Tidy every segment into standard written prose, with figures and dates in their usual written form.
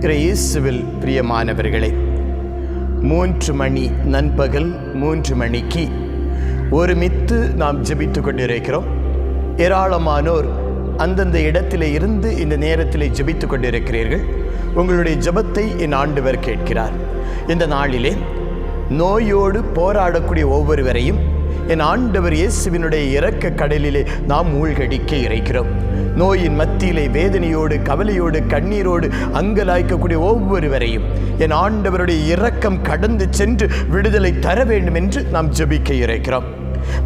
இயேசுவில் பிரியமானவர்களே, 3 மணி நண்பகல் 3 மணிக்கு ஒருமித்து நாம் ஜெபித்து கொண்டிருக்கிறோம். ஏராளமானோர் அந்தந்த இடத்திலே இருந்து இந்த நேரத்திலே ஜெபித்து கொண்டிருக்கிறீர்கள். உங்களுடைய ஜெபத்தை என் ஆண்டவர் கேட்கிறார். இந்த நாளிலே நோயோடு போராடக்கூடிய ஒவ்வொருவரையும் என் ஆண்டவர் இயேசுவினுடைய இரக்க கடலிலே நாம் மூழ்கடிக்க இருக்கிறோம். நோயின் மத்தியிலே வேதனையோடு கவலையோடு கண்ணீரோடு அங்கலாய்க்கக்கூடிய ஒவ்வொருவரையும் என் ஆண்டவருடைய இரக்கம் கடந்து சென்று விடுதலை தர வேண்டும் என்று நாம் ஜெபிக்க இருக்கிறோம்.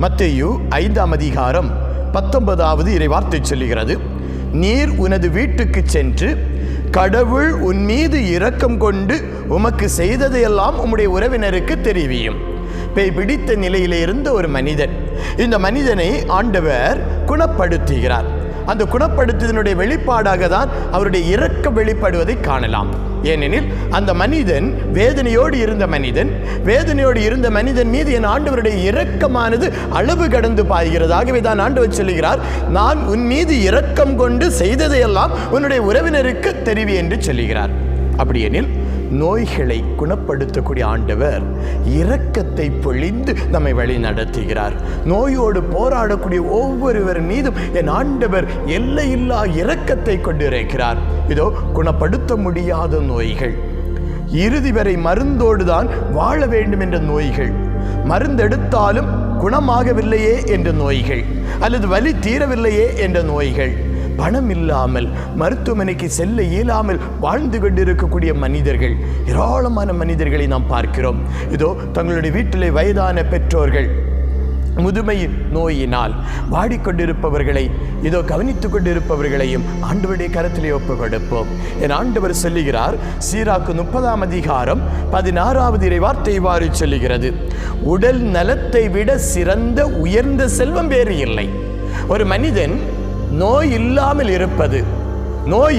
மத்தேயு 5ஆம் அதிகாரம் 19வது இறைவார்த்தை சொல்லுகிறது, நீர் உனது வீட்டுக்கு சென்று கடவுள் உன் மீது இரக்கம் கொண்டு உமக்கு செய்ததையெல்லாம் உம்முடைய உறவினருக்கு தெரிவியும். பேய் பிடித்த நிலையிலே இருந்த ஒரு மனிதன், இந்த மனிதனை ஆண்டவர் குணப்படுத்துகிறார். அந்த குணப்படுத்துவதனுடைய வெளிப்பாடாக தான் அவருடைய இரக்கம் வெளிப்படுவதை காணலாம். ஏனெனில் அந்த மனிதன் வேதனையோடு இருந்த மனிதன் மீது என் ஆண்டவருடைய இரக்கமானது அளவு கடந்து பாய்கிறது. ஆகவே தான் ஆண்டவர் சொல்லுகிறார், நான் உன் மீது இரக்கம் கொண்டு செய்ததையெல்லாம் உன்னுடைய உறவினருக்கு தெரிவி என்று சொல்லுகிறார். அப்படியெனில் நோய்களை குணப்படுத்தக்கூடிய ஆண்டவர் இரக்கத்தை பொழிந்து நம்மை வழி நடத்துகிறார். நோயோடு போராடக்கூடிய ஒவ்வொருவர் மீதும் என் ஆண்டவர் எல்லையில்லா இரக்கத்தை கொண்டிருக்கிறார். இதோ குணப்படுத்த முடியாத நோய்கள், இறுதி வரை மருந்தோடு தான் வாழ வேண்டும் என்ற நோய்கள், மருந்தெடுத்தாலும் குணமாகவில்லையே என்ற நோய்கள், அல்லது வலி தீரவில்லையே என்ற நோய்கள், பணம் இல்லாமல் மருத்துவமனைக்கு செல்ல இயலாமல் வாழ்ந்து கொண்டிருக்கக்கூடிய மனிதர்கள், ஏராளமான மனிதர்களை நாம் பார்க்கிறோம். இதோ தங்களுடைய வீட்டிலே வயதான பெற்றோர்கள் முதுமையின் நோயினால் வாடிக்கொண்டிருப்பவர்களை இதோ கவனித்துக் கொண்டிருப்பவர்களையும் ஆண்டவருடைய கரத்திலே ஒப்பு கொடுப்போம். என் ஆண்டவர் சொல்லுகிறார், சீராக்கு 30ஆம் அதிகாரம் 16வது இறைவார்த்தை இவ்வாறு சொல்லுகிறது, உடல் நலத்தை விட சிறந்த உயர்ந்த செல்வம் வேறு இல்லை. ஒரு மனிதன் நோய்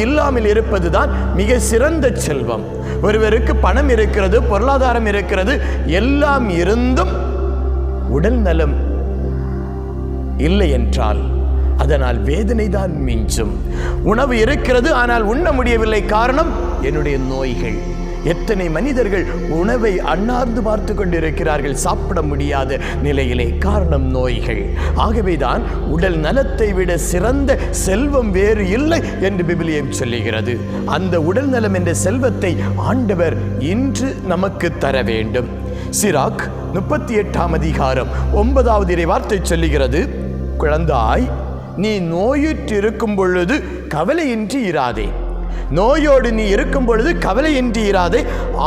இல்லாமல் இருப்பது தான் மிக சிறந்த செல்வம். ஒருவருக்கு பணம் இருக்கிறது, பொருளாதாரம் இருக்கிறது, எல்லாம் இருந்தும் உடல் நலம் இல்லை என்றால் அதனால் வேதனை தான் மிஞ்சும். உணவு இருக்கிறது, ஆனால் உண்ண முடியவில்லை. காரணம் என்னுடைய நோய்கள். எத்தனை மனிதர்கள் உணவை அண்ணார்ந்து பார்த்து கொண்டிருக்கிறார்கள், சாப்பிட முடியாத நிலையிலே. காரணம் நோய்கள். ஆகவேதான் உடல் நலத்தை விட சிறந்த செல்வம் வேறு இல்லை என்று விவிலியம் சொல்லுகிறது. அந்த உடல் நலம் என்ற செல்வத்தை ஆண்டவர் இன்று நமக்கு தர வேண்டும். சிராக் 38ஆம் அதிகாரம் 9வது இறைவார்த்தை சொல்லுகிறது, குழந்தாய், நீ நோயுற்று இருக்கும் பொழுது கவலையின்றி இராதே. நோயோடு நீ இருக்கும் பொழுது கவலையின்றி இராதே,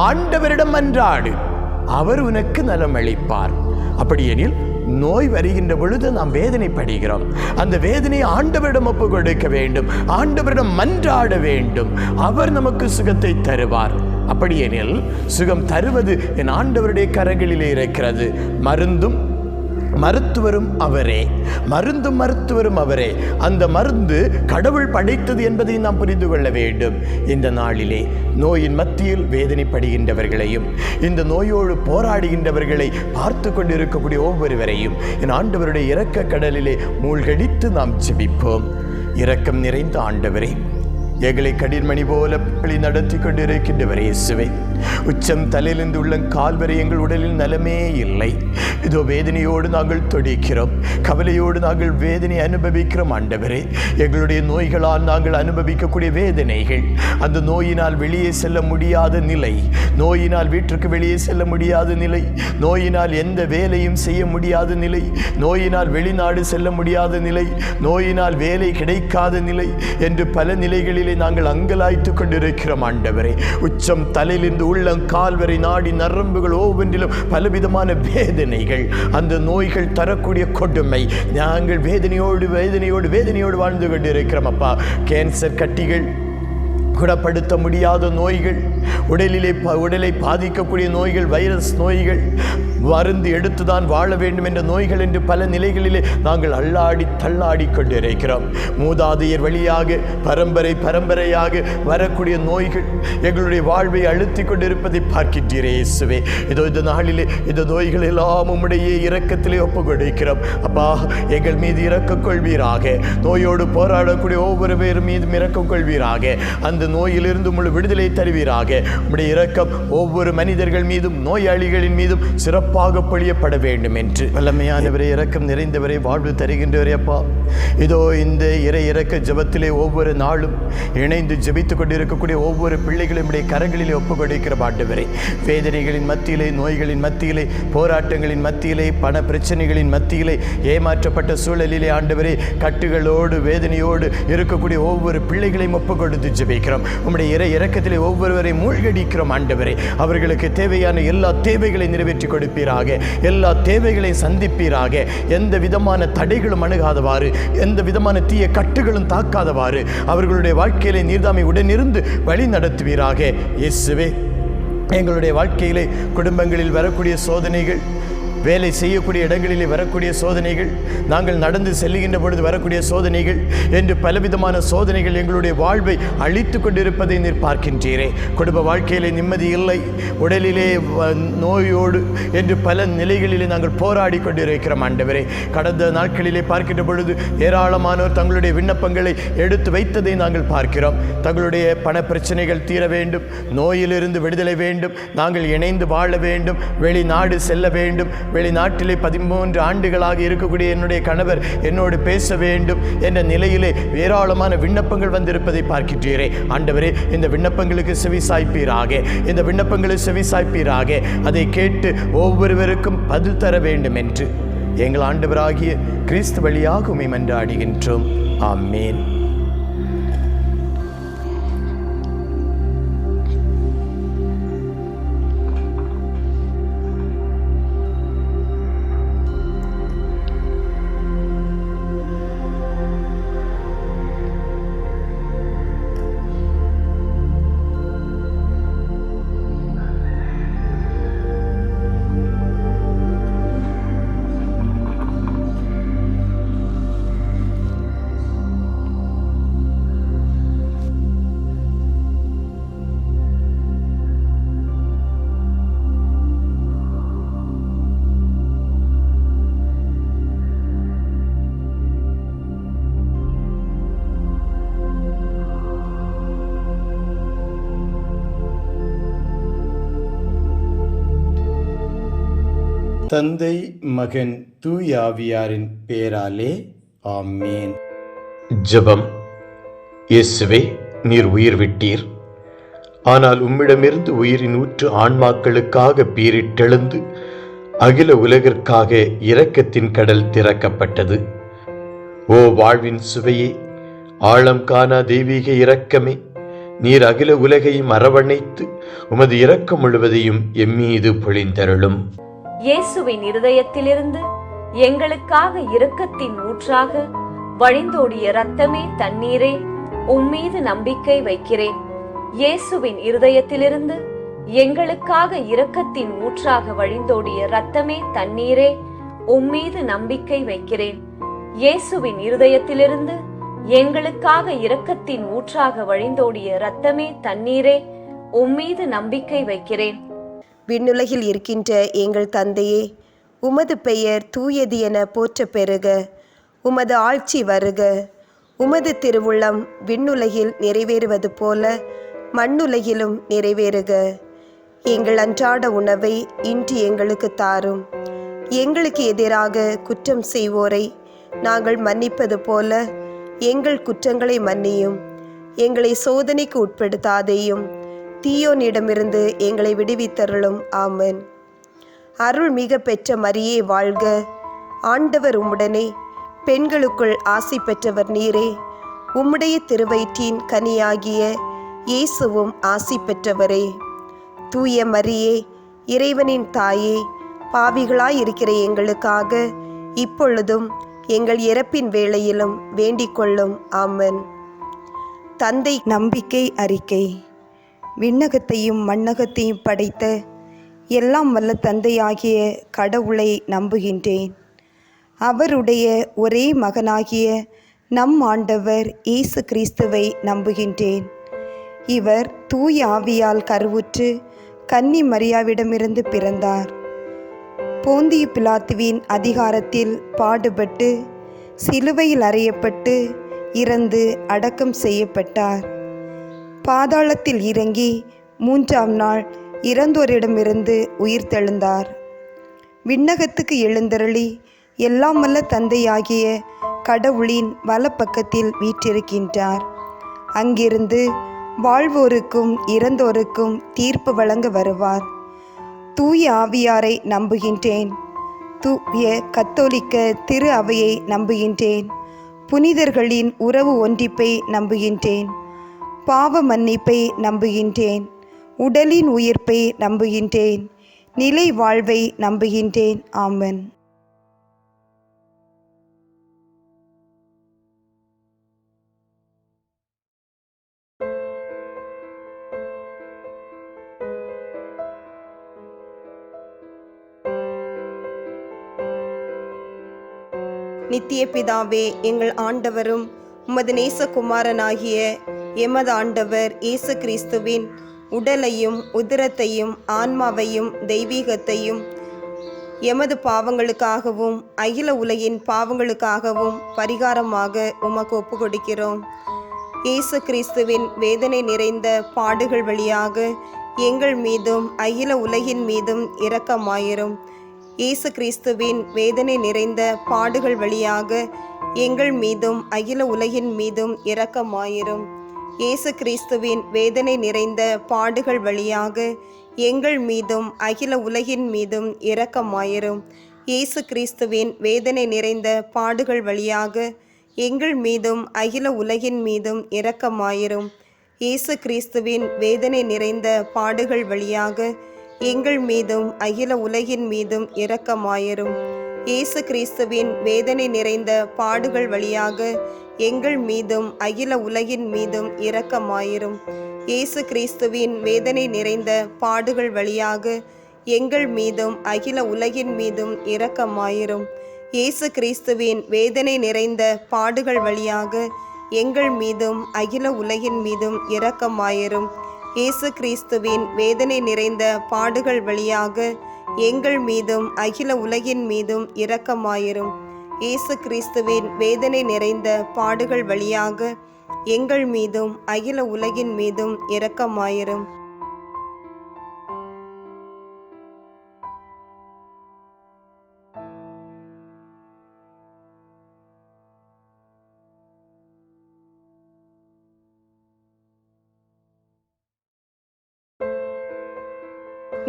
ஆண்டவரிடம் மன்றாடு, அவர் உனக்கு நலம் அளிப்பார். அப்படியெனில் நோய் வருகின்ற பொழுது நாம் வேதனைப்படுகிறோம். அந்த வேதனையை ஆண்டவரிடம் ஒப்பு கொடுக்க வேண்டும், ஆண்டவரிடம் மன்றாட வேண்டும். அவர் நமக்கு சுகத்தை தருவார். அப்படியெனில் சுகம் தருவது என் ஆண்டவருடைய கரங்களிலே இருக்கிறது. மருத்துவரும் அவரே. அந்த மருந்து கடவுள் படைத்தது என்பதை நாம் புரிந்து கொள்ள வேண்டும். இந்த நாளிலே நோயின் மத்தியில் வேதனைப்படுகின்றவர்களையும் இந்த நோயோடு போராடுகின்றவர்களை பார்த்து கொண்டிருக்கக்கூடிய ஒவ்வொருவரையும் என் ஆண்டவருடைய இரக்க கடலிலே மூழ்கடித்து நாம் ஜெபிப்போம். இரக்கம் நிறைந்த ஆண்டவரே, எங்களை கடிர்மணி போல வழி நடத்தி கொண்டிருக்கின்றவர் இயேசுவே, உச்சம் தலையிலிருந்து உள்ள கால் வரை எங்கள் உடலில் நலமே இல்லை. இதோ வேதனையோடு நாங்கள் துடிக்கிறோம், கவலையோடு நாங்கள் வேதனை அனுபவிக்கிறோம். ஆண்டவரே, எங்களுடைய நோய்களால் நாங்கள் அனுபவிக்கக்கூடிய வேதனைகள், அந்த நோயினால் வெளியே செல்ல முடியாத நிலை, நோயினால் வீட்டிற்கு வெளியே செல்ல முடியாத நிலை, நோயினால் எந்த வேலையும் செய்ய முடியாத நிலை, நோயினால் வெளிநாடு செல்ல முடியாத நிலை, நோயினால் வேலை கிடைக்காத நிலை என்று பல நிலைகளில் நாங்கள் அங்கலாய்த்து கொண்டிருக்கிறோம். ஆண்டவரே, உச்சம் தலையிலிருந்து உள்ளம் கால் வரை நாடி நரம்புகள் ஒவ்வொன்றிலும் பலவிதமான வேதனைகள், அந்த நோய்கள் தரக்கூடிய கொடுமை, நாங்கள் வேதனையோடு வாழ்ந்து கொண்டிருக்கிறோம். அப்பா, கேன்சர் கட்டிகள், குணப்படுத்த முடியாத நோய்கள், உடலை பாதிக்கக்கூடிய நோய்கள், வைரஸ் நோய்கள், மருந்து எடுத்துதான் வாழ வேண்டும் என்ற நோய்கள் என்று பல நிலைகளிலே நாங்கள் தள்ளாடி கொண்டிருக்கிறோம். மூதாதையர் வழியாக பரம்பரையாக வரக்கூடிய நோய்கள் எங்களுடைய வாழ்வை அழுத்தி கொண்டிருப்பதை பார்க்கின்றீரே இயேசுவே. இதோ இந்த நாளிலே இந்த நோய்கள் எல்லாம் உம்முடைய இரக்கத்திலே ஒப்பு கொடுக்கிறோம். அப்பா, எங்கள் மீது இரக்கம் கொள்வீராக. நோயோடு போராடக்கூடிய ஒவ்வொரு பேரும் மீதும் இரக்கம் கொள்வீராக. அந்த அந்த நோயிலிருந்து உம்முடைய விடுதலை தருவீராக. உம்முடைய இரக்கம் ஒவ்வொரு மனிதர்கள் மீதும் நோயாளிகளின் மீதும் சிறப்பாக பொழியப்பட வேண்டும் என்று. வல்லமையானவரே, இரக்கம் நிறைந்தவரே, வாழ்வு தருகின்றவரே அப்பா, இதோ இந்த இறை இரக்க ஜெபத்திலே ஒவ்வொரு நாளும் இணைந்து ஜெபித்துக் கொண்டிருக்கக்கூடிய ஒவ்வொரு பிள்ளைகளுடைய கரங்களிலே ஒப்புக் கொடுக்கிற ஆண்டவரே, வேதனைகளின் மத்தியிலே, நோய்களின் மத்தியிலே, போராட்டங்களின் மத்தியிலே, பண பிரச்சனைகளின் மத்தியிலே, ஏமாற்றப்பட்ட சூழலிலே ஆண்டவரே, கட்டுகளோடு வேதனையோடு இருக்கக்கூடிய ஒவ்வொரு பிள்ளைகளையும் ஒப்புக் கொடுத்து ஜெபிக்கிறோம். உம்முடைய இறை இரக்கத்திலே ஒவ்வொருவரை மூழ்கடிக்கிறோம் ஆண்டவரே. அவர்களுக்கு தேவையான எல்லா தேவைகளை நிறைவேற்றி கொடுப்பீராக, எல்லா தேவைகளையும் சந்திப்பீராக. எந்த விதமான தடைகளும் அணுகாதவாறு, எந்த விதமான தீய கட்டுகளும் தாக்காதவாறு அவர்களுடைய வாழ்க்கையிலே நீர்தாமை உடனிருந்து வழி நடத்துவீராக. இயேசுவே, எங்களுடைய வாழ்க்கையிலே குடும்பங்களில் வரக்கூடிய சோதனைகள், வேலை செய்யக்கூடிய இடங்களிலே வரக்கூடிய சோதனைகள், நாங்கள் நடந்து செல்லுகின்ற பொழுது வரக்கூடிய சோதனைகள் என்று பலவிதமான சோதனைகள் எங்களுடைய வாழ்வை அழித்து கொண்டிருப்பதை நீர் பார்க்கின்றீரே. குடும்ப வாழ்க்கையிலே நிம்மதி இல்லை, உடலிலே நோயோடு என்று பல நிலைகளிலே நாங்கள் போராடி கொண்டிருக்கிறோம் ஆண்டவரே. கடந்த நாட்களிலே பார்க்கின்ற பொழுது ஏராளமானோர் தங்களுடைய விண்ணப்பங்களை எடுத்து வைத்ததை நாங்கள் பார்க்கிறோம். தங்களுடைய பண பிரச்சனைகள் தீர வேண்டும், நோயிலிருந்து விடுதலை வேண்டும், நாங்கள் இணைந்து வாழ வேண்டும், வெளிநாடு செல்ல வேண்டும், வெளிநாட்டிலே 13 ஆண்டுகளாக இருக்கக்கூடிய என்னுடைய கணவர் என்னோடு பேச வேண்டும் என்ற நிலையிலே ஏராளமான விண்ணப்பங்கள் வந்திருப்பதை பார்க்கின்றீரே. ஆண்டவரே, இந்த விண்ணப்பங்களுக்கு செவிசாய்ப்பீராக, இந்த விண்ணப்பங்களை செவிசாய்ப்பீராக. அதை கேட்டு ஒவ்வொருவருக்கும் பதில் தர வேண்டும் என்று எங்கள் ஆண்டவராகிய கிறிஸ்து வழியாக உம்மை மன்றாடுகின்றோம். ஆமென். தந்தை, மகன், தூய ஆவியாரின் பேராலே ஆமேன். ஜெபம். இயேசுவே, நீர் உயிர் விட்டீர். ஆனால் உம்மிடமிருந்து உயிரின் ஊற்று ஆன்மாக்களுக்காக பீரிட்டெழுந்து அகில உலகிற்காக இரக்கத்தின் கடல் திறக்கப்பட்டது. ஓ வாழ்வின் சுவையே, ஆழம் காணா தெய்வீக இரக்கமே, நீர் அகில உலகையும் அரவணைத்து உமது இரக்கம் முழுவதையும் எம்மீது பொழிந்தருளும். இயேசுவின் இருதயத்திலிருந்து எங்களுக்காக இரக்கத்தின் ஊற்றாக வழிந்தோடிய இரத்தமே தண்ணீரே, உம்மீது நம்பிக்கை வைக்கிறேன். இயேசுவின் இருதயத்திலிருந்து எங்களுக்காக இரக்கத்தின் ஊற்றாக வழிந்தோடிய இரத்தமே தண்ணீரே, உம்மீது நம்பிக்கை வைக்கிறேன். இயேசுவின் இருதயத்திலிருந்து எங்களுக்காக இரக்கத்தின் ஊற்றாக வழிந்தோடிய இரத்தமே தண்ணீரே, உம்மீது நம்பிக்கை வைக்கிறேன். விண்ணுலகில் இருக்கின்ற எங்கள் தந்தையே, உமது பெயர் தூயது என போற்ற பெறுக. உமது ஆட்சி வருக. உமது திருவுள்ளம் விண்ணுலகில் நிறைவேறுவது போல மண்ணுலகிலும் நிறைவேறுக. எங்கள் அன்றாட உணவை இன்று எங்களுக்கு தாரும். எங்களுக்கு எதிராக குற்றம் செய்வோரை நாங்கள் மன்னிப்பது போல எங்கள் குற்றங்களை மன்னியும். எங்களை சோதனைக்கு உட்படுத்தாதேயும், தீயோனிடமிருந்து எங்களை விடுவித்தருளும். ஆமென். அருள் மிக பெற்ற மரியே வாழ்க. ஆண்டவர் உம்முடனே, பெண்களுக்குள் ஆசி பெற்றவர் நீரே. உம்முடைய திருவயிற்றின் கனியாகிய இயேசுவும் ஆசி பெற்றவரே. தூய மரியே, இறைவனின் தாயே, பாவிகளாயிருக்கிற எங்களுக்காக இப்பொழுதும் எங்கள் இறப்பின் வேளையிலும் வேண்டிக் கொள்ளும். ஆமென். தந்தை நம்பிக்கை அறிக்கை. விண்ணகத்தையும் மண்ணகத்தையும் படைத்த எல்லாம் வல்ல தந்தையாகிய கடவுளை நம்புகின்றேன். அவருடைய ஒரே மகனாகிய நம் ஆண்டவர் இயேசு கிறிஸ்துவை நம்புகின்றேன். இவர் தூய ஆவியால் கருவுற்று கன்னி மரியாவிடமிருந்து பிறந்தார். போந்திய பிலாத்துவின் அதிகாரத்தில் பாடுபட்டு சிலுவையில் அறையப்பட்டு இறந்து அடக்கம் செய்யப்பட்டார். பாதாளத்தில் இறங்கி 3ஆம் நாள் இறந்தோரிடமிருந்து உயிர் தெழுந்தார். விண்ணகத்துக்கு எழுந்தருளி எல்லாம் வல்ல தந்தையாகிய கடவுளின் வலப்பக்கத்தில் வீற்றிருக்கின்றார். அங்கிருந்து வாழ்வோருக்கும் இறந்தோருக்கும் தீர்ப்பு வழங்க வருவார். தூய ஆவியாரை நம்புகின்றேன். தூய கத்தோலிக்க திரு அவையை நம்புகின்றேன். புனிதர்களின் உறவு ஒன்றிப்பை நம்புகின்றேன். பாவ மன்னிப்பை நம்புகின்றேன். உடலின் உயிர்ப்பை நம்புகின்றேன். நிலை வாழ்வை நம்புகின்றேன். ஆமென். நித்திய பிதாவே, எங்கள் ஆண்டவரும் உமது நேசகுமாரனாகிய எமது ஆண்டவர் இயேசு கிறிஸ்துவின் உடலையும் உதிரத்தையும் ஆன்மாவையும் தெய்வீகத்தையும் எமது பாவங்களுக்காகவும் அகில உலகின் பாவங்களுக்காகவும் பரிகாரமாக உமக்கு ஒப்பு கொடுக்கிறோம். இயேசு கிறிஸ்துவின் வேதனை நிறைந்த பாடுகள் வழியாக எங்கள் மீதும் அகில உலகின் மீதும் இரக்கமாயிரும். இயேசு கிறிஸ்துவின் வேதனை நிறைந்த பாடுகள் வழியாக எங்கள் மீதும் அகில உலகின் மீதும் இரக்கமாயிரும். இயேசு கிறிஸ்துவின் வேதனை நிறைந்த பாடுகள் வழியாக எங்கள் மீதும் அகில உலகின் மீதும் இரக்கமாயிரும். இயேசு கிறிஸ்துவின் வேதனை நிறைந்த பாடுகள் வழியாக எங்கள் மீதும் அகில உலகின் மீதும் இரக்கமாயிரும். இயேசு கிறிஸ்துவின் வேதனை நிறைந்த பாடுகள் வழியாக எங்கள் மீதும் அகில உலகின் மீதும் இரக்கமாயிரும். இயேசு கிறிஸ்துவின் வேதனை நிறைந்த பாடுகள் வழியாக எங்கள் மீதும் அகில உலகின் மீதும் இரக்கமாயிரும். இயேசு கிறிஸ்துவின் வேதனை நிறைந்த பாடுகள் வழியாக எங்கள் மீதும் அகில உலகின் மீதும் இரக்கமாயிரும். இயேசு கிறிஸ்துவின் வேதனை நிறைந்த பாடுகள் வழியாக எங்கள் மீதும் அகில உலகின் மீதும் இரக்கமாயிரும். இயேசு கிறிஸ்துவின் வேதனை நிறைந்த பாடுகள் வழியாக எங்கள் மீதும் அகில உலகின் மீதும் இரக்கமாயிரும். இயேசு கிறிஸ்துவின் வேதனை நிறைந்த பாடுகள் வழியாக எங்கள் மீதும் அகில உலகின் மீதும் இரக்கமாயிரும்.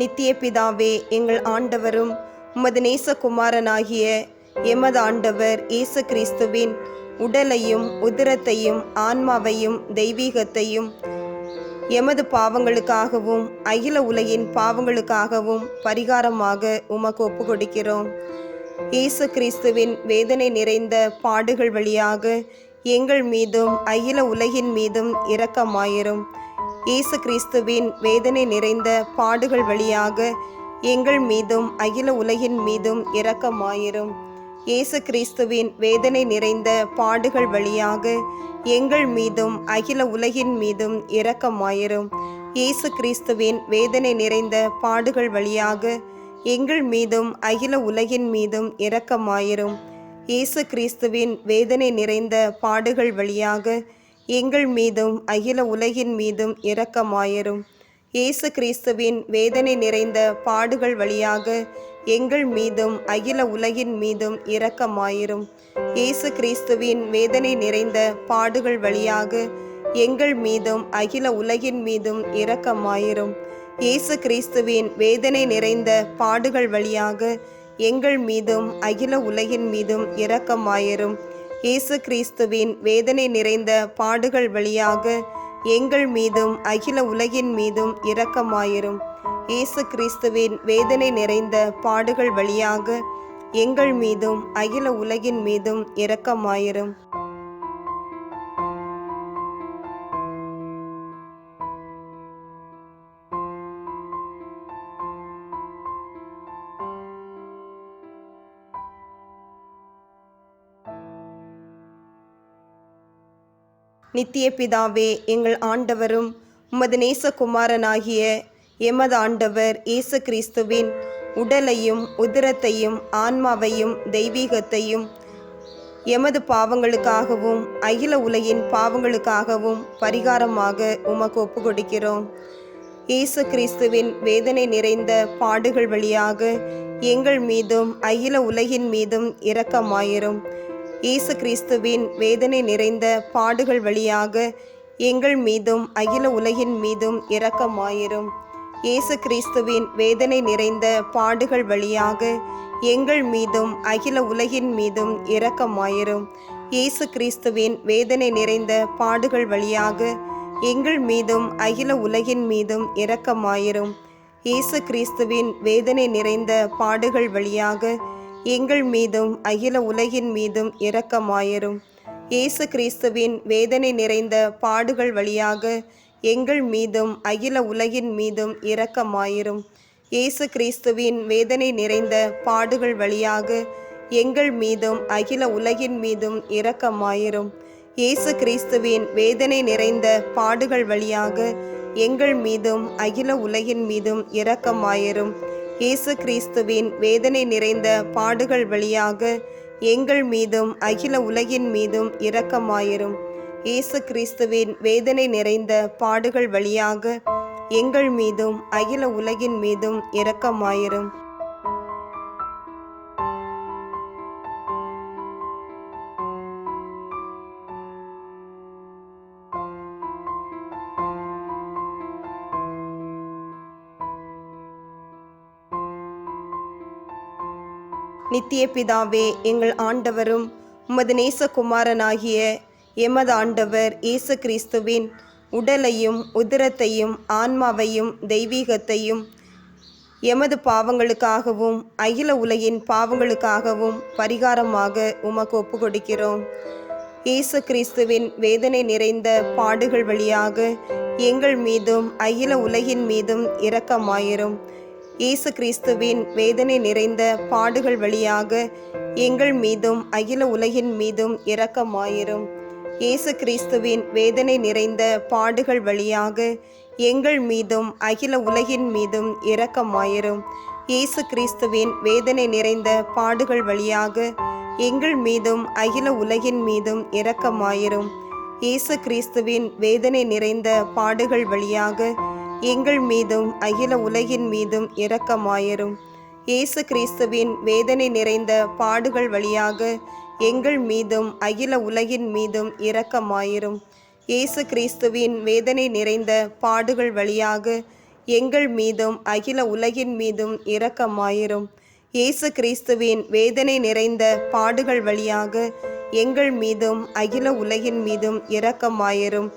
நித்திய பிதாவே, எங்கள் ஆண்டவரும் உமது நேசகுமாரனாகிய எமது ஆண்டவர் இயேசு கிறிஸ்துவின் உடலையும் உதிரத்தையும் ஆன்மாவையும் தெய்வீகத்தையும் எமது பாவங்களுக்காகவும் அகில உலகின் பாவங்களுக்காகவும் பரிகாரமாக உமக்கு ஒப்பு கொடுக்கிறோம். இயேசு கிறிஸ்துவின் வேதனை நிறைந்த பாடுகள் வழியாக எங்கள் மீதும் அகில உலகின் மீதும் இரக்கமாயிரும். இயேசு கிறிஸ்துவின் வேதனை நிறைந்த பாடுகள் வழியாக எங்கள் மீதும் அகில உலகின் மீதும் இரக்கமாயிரும். இயேசு கிறிஸ்துவின் வேதனை நிறைந்த பாடுகள் வழியாக எங்கள் மீதும் அகில உலகின் மீதும் இரக்கமாயிரும். இயேசு கிறிஸ்துவின் வேதனை நிறைந்த பாடுகள் வழியாக எங்கள் மீதும் அகில உலகின் மீதும் இரக்கமாயிரும். இயேசு கிறிஸ்துவின் வேதனை நிறைந்த பாடுகள் வழியாக எங்கள் மீதும் அகில உலகின் மீதும் இரக்கமாயிரும். இயேசு கிறிஸ்துவின் வேதனை நிறைந்த பாடுகள் வழியாக எங்கள் மீதும் அகில உலகின் மீதும் இரக்கமாயிரும். இயேசு கிறிஸ்துவின் வேதனை நிறைந்த பாடுகள் வழியாக எங்கள் மீதும் அகில உலகின் மீதும் இரக்கமாயிரும். இயேசு கிறிஸ்துவின் வேதனை நிறைந்த பாடுகள் வழியாக எங்கள் மீதும் அகில உலகின் மீதும் இரக்கமாயிரும். இயேசு கிறிஸ்துவின் வேதனை நிறைந்த பாடுகள் வழியாக எங்கள் மீதும் அகில உலகின் மீதும் இரக்கமாயிரும். இயேசு கிறிஸ்துவின் வேதனை நிறைந்த பாடுகள் வழியாக எங்கள் மீதும் அகில உலகின் மீதும் இரக்கமாயிரும். நித்திய பிதாவே, எங்கள் ஆண்டவரும் உமது நேசகுமாரனாகிய எமது ஆண்டவர் இயேசு கிறிஸ்துவின் உடலையும் உதிரத்தையும் ஆன்மாவையும் தெய்வீகத்தையும் எமது பாவங்களுக்காகவும் அகில உலகின் பாவங்களுக்காகவும் பரிகாரமாக உமக்கு ஒப்பு கொடுக்கிறோம். இயேசு கிறிஸ்துவின் வேதனை நிறைந்த பாடுகள் வழியாக எங்கள் மீதும் அகில உலகின் மீதும் இரக்கமாயிரும். இயேசு கிறிஸ்துவின் வேதனை நிறைந்த பாடுகள் வழியாக எங்கள் மீதும் அகில உலகின் மீதும் இரக்கமாயிரும். இயேசு கிறிஸ்துவின் வேதனை நிறைந்த பாடுகள் வழியாக எங்கள் மீதும் அகில உலகின் மீதும் இரக்கமாயிரும். இயேசு கிறிஸ்துவின் வேதனை நிறைந்த பாடுகள் வழியாக எங்கள் மீதும் அகில உலகின் மீதும் இரக்கமாயிரும். இயேசு கிறிஸ்துவின் வேதனை நிறைந்த பாடுகள் வழியாக எங்கள் மீதும் அகில உலகின் மீதும் இரக்கமாயிரும். இயேசு கிறிஸ்துவின் வேதனை நிறைந்த பாடுகள் வழியாக எங்கள் மீதும் அகில உலகின் மீதும் இரக்கமாயிரும். இயேசு கிறிஸ்துவின் வேதனை நிறைந்த பாடுகள் வழியாக எங்கள் மீதும் அகில உலகின் மீதும் இரக்கமாயிரும். இயேசு கிறிஸ்துவின் வேதனை நிறைந்த பாடுகள் வழியாக எங்கள் மீதும் அகில உலகின் மீதும் இரக்கமாயிரும். இயேசு கிறிஸ்துவின் வேதனை நிறைந்த பாடுகள் வழியாக எங்கள் மீதும் அகில உலகின் மீதும் இரக்கமாயிரும். இயேசு கிறிஸ்துவின் வேதனை நிறைந்த பாடுகள் வழியாக எங்கள் மீதும் அகில உலகின் மீதும் இரக்கமாயிரும். நித்திய பிதாவே, எங்கள் ஆண்டவரும் உமது நேசகுமாரனாகிய எமது ஆண்டவர் இயேசு கிறிஸ்துவின் உடலையும் உதிரத்தையும் ஆன்மாவையும் தெய்வீகத்தையும் எமது பாவங்களுக்காகவும் அகில உலகின் பாவங்களுக்காகவும் பரிகாரமாக உமக்கு ஒப்பு கொடுக்கிறோம். இயேசு கிறிஸ்துவின் வேதனை நிறைந்த பாடுகள் வழியாக எங்கள் மீதும் அகில உலகின் மீதும் இரக்கமாயிரும். இயேசு கிறிஸ்துவின் வேதனை நிறைந்த பாடுகள் வழியாக எங்கள் மீதும் அகில உலகின் மீதும் இரக்கமாயிரும். இயேசு கிறிஸ்துவின் வேதனை நிறைந்த பாடுகள் வழியாக எங்கள் மீதும் அகில உலகின் மீதும் இரக்கமாயிரும். இயேசு கிறிஸ்துவின் வேதனை நிறைந்த பாடுகள் வழியாக எங்கள் மீதும் அகில உலகின் மீதும் இரக்கமாயிரும். இயேசு கிறிஸ்துவின் வேதனை நிறைந்த பாடுகள் வழியாக எங்கள் மீதும் அகில உலகின் மீதும் இரக்கமாயிரும். இயேசு கிறிஸ்துவின் வேதனை நிறைந்த பாடுகள் வழியாக எங்கள் மீதும் அகில உலகின் மீதும் இரக்கமாயிரும். இயேசு கிறிஸ்துவின் வேதனை நிறைந்த பாடுகள் வழியாக எங்கள் மீதும் அகில உலகின் மீதும் இரக்கமாயிரும். இயேசு கிறிஸ்துவின் வேதனை நிறைந்த பாடுகள் வழியாக எங்கள் மீதும் அகில உலகின் மீதும் இரக்கமாயிரும்.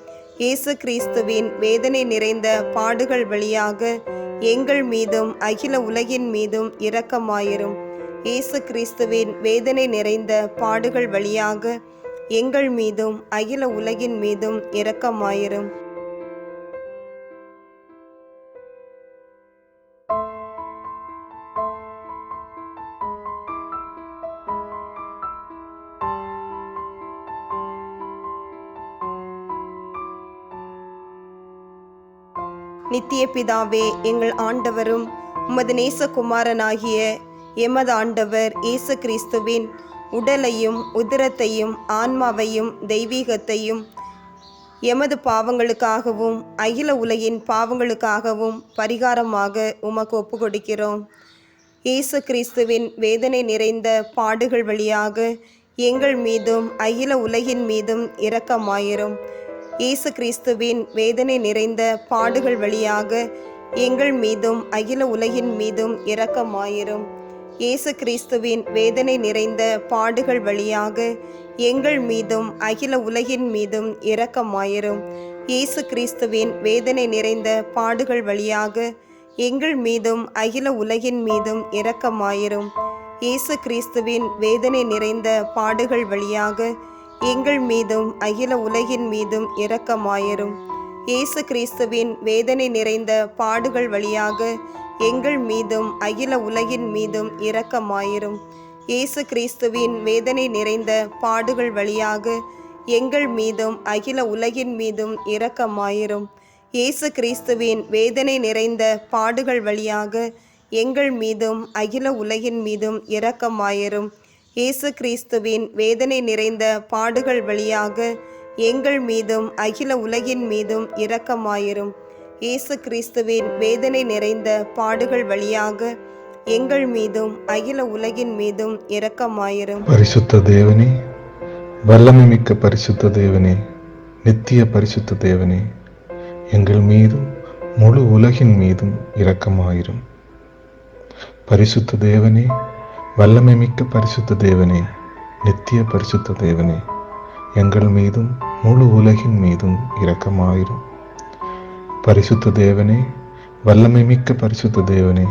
இயேசு கிறிஸ்துவின் வேதனை நிறைந்த பாடுகள் வழியாக எங்கள் மீதும் அகில உலகின் மீதும் இரக்கமாயிரும். இயேசு கிறிஸ்துவின் வேதனை நிறைந்த பாடுகள் வழியாக எங்கள் மீதும் அகில உலகின் மீதும் இரக்கமாயிரும். நித்திய பிதாவே, எங்கள் ஆண்டவரும் உமது நேசகுமாரனாகிய எமது ஆண்டவர் இயேசு கிறிஸ்துவின் உடலையும் உதிரத்தையும் ஆன்மாவையும் தெய்வீகத்தையும் எமது பாவங்களுக்காகவும் அகில உலகின் பாவங்களுக்காகவும் பரிகாரமாக உமக்கு ஒப்பு கொடுக்கிறோம். இயேசு கிறிஸ்துவின் வேதனை நிறைந்த பாடுகள் வழியாக எங்கள் மீதும் அகில உலகின் மீதும் இரக்கமாயிரும். இயேசு கிறிஸ்துவின் வேதனை நிறைந்த பாடுகள் வழியாக எங்கள் மீதும் அகில உலகின் மீதும் இரக்கமாயிரும். இயேசு கிறிஸ்துவின் வேதனை நிறைந்த பாடுகள் வழியாக எங்கள் மீதும் அகில உலகின் மீதும் இரக்கமாயிரும். இயேசு கிறிஸ்துவின் வேதனை நிறைந்த பாடுகள் வழியாக எங்கள் மீதும் அகில உலகின் மீதும் இரக்கமாயிரும். இயேசு கிறிஸ்துவின் வேதனை நிறைந்த பாடுகள் வழியாக எங்கள் மீதும் அகில உலகின் மீதும் இரக்கமாயிரும். இயேசு கிறிஸ்துவின் வேதனை நிறைந்த பாடுகள் வழியாக எங்கள் மீதும் அகில உலகின் மீதும் இரக்கமாயிரும். இயேசு கிறிஸ்துவின் வேதனை நிறைந்த பாடுகள் வழியாக எங்கள் மீதும் அகில உலகின் மீதும் இரக்கமாயிரும். இயேசு கிறிஸ்துவின் வேதனை நிறைந்த பாடுகள் வழியாக எங்கள் மீதும் அகில உலகின் மீதும் இரக்கமாயிரும். இயேசு கிறிஸ்துவின் வேதனை நிறைந்த பாடுகள் வழியாக எங்கள் மீதும் அகில உலகின் மீதும் இரக்கமாயிரும். இயேசு கிறிஸ்துவின் வேதனை நிறைந்த பாடுகள் வழியாக எங்கள் மீதும் அகில உலகின் மீதும் இரக்கமாயிரும். பரிசுத்த தேவனே, வல்லமை மிக்க பரிசுத்த தேவனே, நித்திய பரிசுத்த தேவனே, எங்கள் மீதும் முழு உலகின் மீதும் இரக்கமாயிரும். பரிசுத்த தேவனே, வல்லமை மிக்க பரிசுத்த தேவனே, நித்திய பரிசுத்த தேவனே, எங்கள் மீதும் முழு உலகின் மீதும் இரக்கமாயிரும். பரிசுத்த தேவனே, வல்லமை மிக்க பரிசுத்த தேவனே,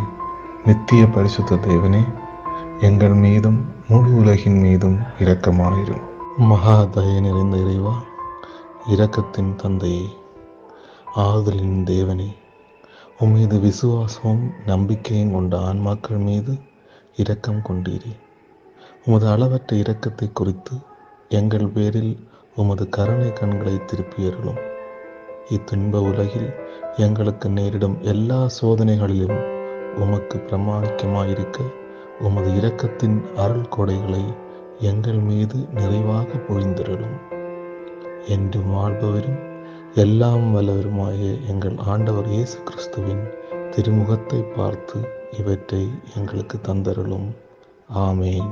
நித்திய பரிசுத்த தேவனே, எங்கள் மீதும் முழு உலகின் மீதும் இரக்கமாயிரும். மகா தயை நிறைந்த இறைவா, இரக்கத்தின் தந்தையே, ஆறுதலின் தேவனே, உம்மீது விசுவாசமும் நம்பிக்கையும் கொண்ட ஆன்மாக்கள் மீது இரக்கம் கொண்டீரே. உமது அளவற்ற இரக்கத்தை குறித்து எங்கள் பேரில் உமது கருணை கண்களை திருப்பியருளும். இத்துன்ப உலகில் எங்களுக்கு நேரிடும் எல்லா சோதனைகளிலும் உமக்கு பிரமாணிக்கமாயிருக்க உமது இரக்கத்தின் அருள் கொடைகளை எங்கள் மீது நிறைவாக பொழிந்தருளும். என்று வாழ்பவரும் எல்லாம் வல்லவருமாய எங்கள் ஆண்டவர் இயேசு கிறிஸ்துவின் திருமுகத்தை பார்த்து இவற்றை எங்களுக்கு தந்தருளும். ஆமேன்.